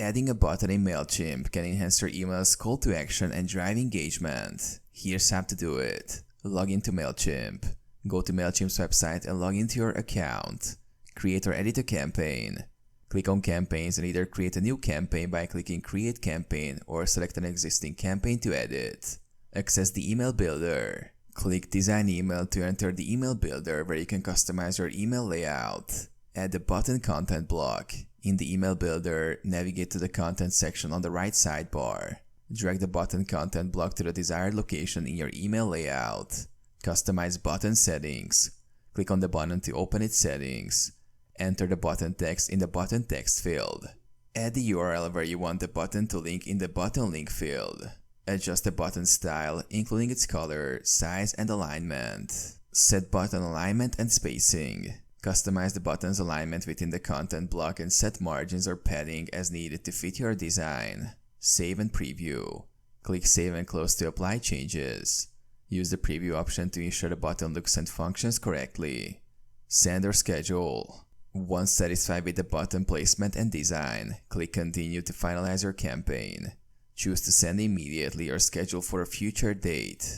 Adding a button in Mailchimp can enhance your email's call to action and drive engagement. Here's how to do it. Log into Mailchimp. Go to Mailchimp's website and log into your account. Create or edit a campaign. Click on Campaigns and either create a new campaign by clicking Create Campaign or select an existing campaign to edit. Access the email builder. Click Design Email to enter the email builder where you can customize your email layout. Add the button content block. In the email builder, navigate to the content section on the right sidebar. Drag the button content block to the desired location in your email layout. Customize button settings. Click on the button to open its settings. Enter the button text in the button text field. Add the URL where you want the button to link in the button link field. Adjust the button style, including its color, size, and alignment. Set button alignment and spacing. Customize the button's alignment within the content block and set margins or padding as needed to fit your design. Save and preview. Click Save and Close to apply changes. Use the preview option to ensure the button looks and functions correctly. Send or schedule. Once satisfied with the button placement and design, click Continue to finalize your campaign. Choose to send immediately or schedule for a future date.